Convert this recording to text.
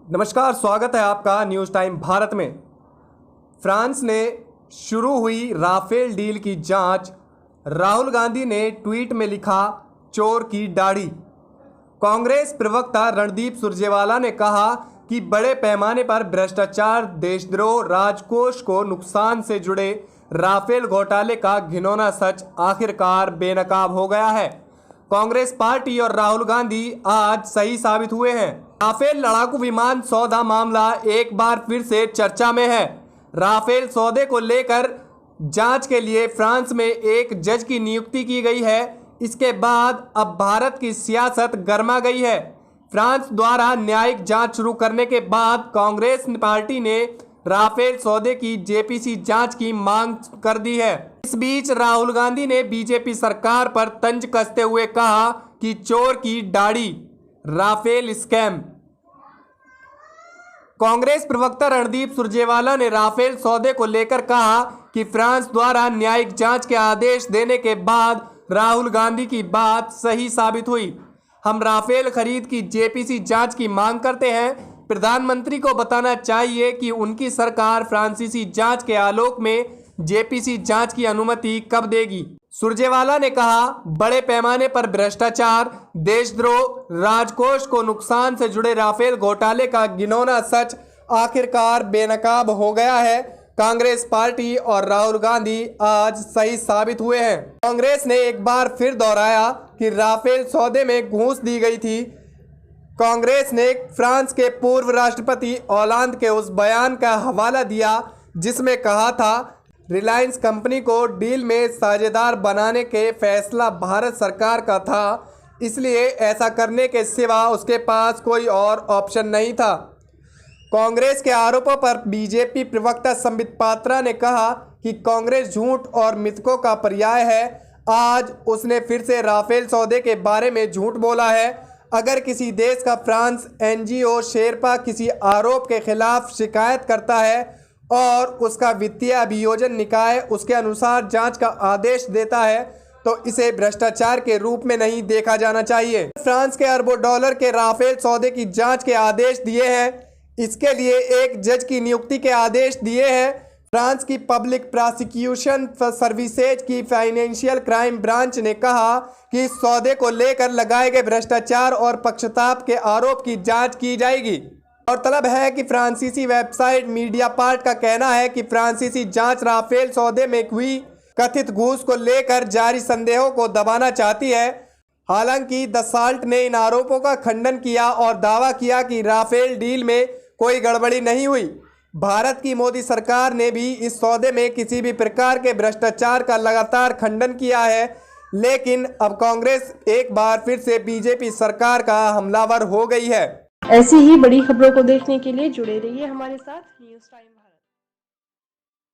नमस्कार, स्वागत है आपका न्यूज़ टाइम भारत में। फ्रांस ने शुरू हुई राफेल डील की जांच। राहुल गांधी ने ट्वीट में लिखा, चोर की दाढ़ी। कांग्रेस प्रवक्ता रणदीप सुरजेवाला ने कहा कि बड़े पैमाने पर भ्रष्टाचार, देशद्रोह, राजकोष को नुकसान से जुड़े राफेल घोटाले का घिनौना सच आखिरकार बेनकाब हो गया है। कांग्रेस पार्टी और राहुल गांधी आज सही साबित हुए हैं। राफेल लड़ाकू विमान सौदा मामला एक बार फिर से चर्चा में है। राफेल सौदे को लेकर जांच के लिए फ्रांस में एक जज की नियुक्ति की गई है। इसके बाद अब भारत की सियासत गर्मा गई है। फ्रांस द्वारा न्यायिक जांच शुरू करने के बाद कांग्रेस पार्टी ने राफेल सौदे की जेपीसी जांच की मांग कर दी है। इस बीच राहुल गांधी ने बीजेपी सरकार पर तंज कसते हुए कहा कि चोर की दाढ़ी, राफेल स्कैम। कांग्रेस प्रवक्ता रणदीप सुरजेवाला ने राफेल सौदे को लेकर कहा कि फ्रांस द्वारा न्यायिक जांच के आदेश देने के बाद राहुल गांधी की बात सही साबित हुई। हम राफेल खरीद की जेपीसी जांच की मांग करते हैं। प्रधानमंत्री को बताना चाहिए कि उनकी सरकार फ्रांसीसी जांच के आलोक में जेपीसी जांच की अनुमति कब देगी। सुरजेवाला ने कहा, बड़े पैमाने पर भ्रष्टाचार, देशद्रोह, राजकोष को नुकसान से जुड़े राफेल घोटाले का घिनौना सच आखिरकार बेनकाब हो गया है। कांग्रेस पार्टी और राहुल गांधी आज सही साबित हुए हैं। कांग्रेस ने एक बार फिर दोहराया कि राफेल सौदे में घूस दी गई थी। कांग्रेस ने फ्रांस के पूर्व राष्ट्रपति ओलांद के उस बयान का हवाला दिया जिसमें कहा था, रिलायंस कंपनी को डील में साझेदार बनाने के फैसला भारत सरकार का था, इसलिए ऐसा करने के सिवा उसके पास कोई और ऑप्शन नहीं था। कांग्रेस के आरोपों पर बीजेपी प्रवक्ता संबित पात्रा ने कहा कि कांग्रेस झूठ और मिथकों का पर्याय है। आज उसने फिर से राफेल सौदे के बारे में झूठ बोला है। अगर किसी देश का फ्रांस एनजीओ शेरपा किसी आरोप के खिलाफ शिकायत करता है और उसका वित्तीय अभियोजन निकाय उसके अनुसार जांच का आदेश देता है तो इसे भ्रष्टाचार के रूप में नहीं देखा जाना चाहिए। फ्रांस के अरबों डॉलर के राफेल सौदे की जांच के आदेश दिए हैं। इसके लिए एक जज की नियुक्ति के आदेश दिए हैं। फ्रांस की पब्लिक प्रोसिक्यूशन सर्विसेज की फाइनेंशियल क्राइम ब्रांच ने कहा कि इस सौदे को लेकर लगाए गए भ्रष्टाचार और पक्षपात के आरोप की जांच की जाएगी। और तलब है कि फ्रांसीसी वेबसाइट मीडिया पार्ट का कहना है कि फ्रांसीसी जांच राफेल सौदे में हुई कथित घूस को लेकर जारी संदेहों को दबाना चाहती है। हालांकि द साल्ट ने इन आरोपों का खंडन किया और दावा किया कि राफेल डील में कोई गड़बड़ी नहीं हुई। भारत की मोदी सरकार ने भी इस सौदे में किसी भी प्रकार के भ्रष्टाचार का लगातार खंडन किया है, लेकिन अब कांग्रेस एक बार फिर से बीजेपी सरकार का हमलावर हो गई है। ऐसी ही बड़ी खबरों को देखने के लिए जुड़े रहिए हमारे साथ न्यूज़ टाइम।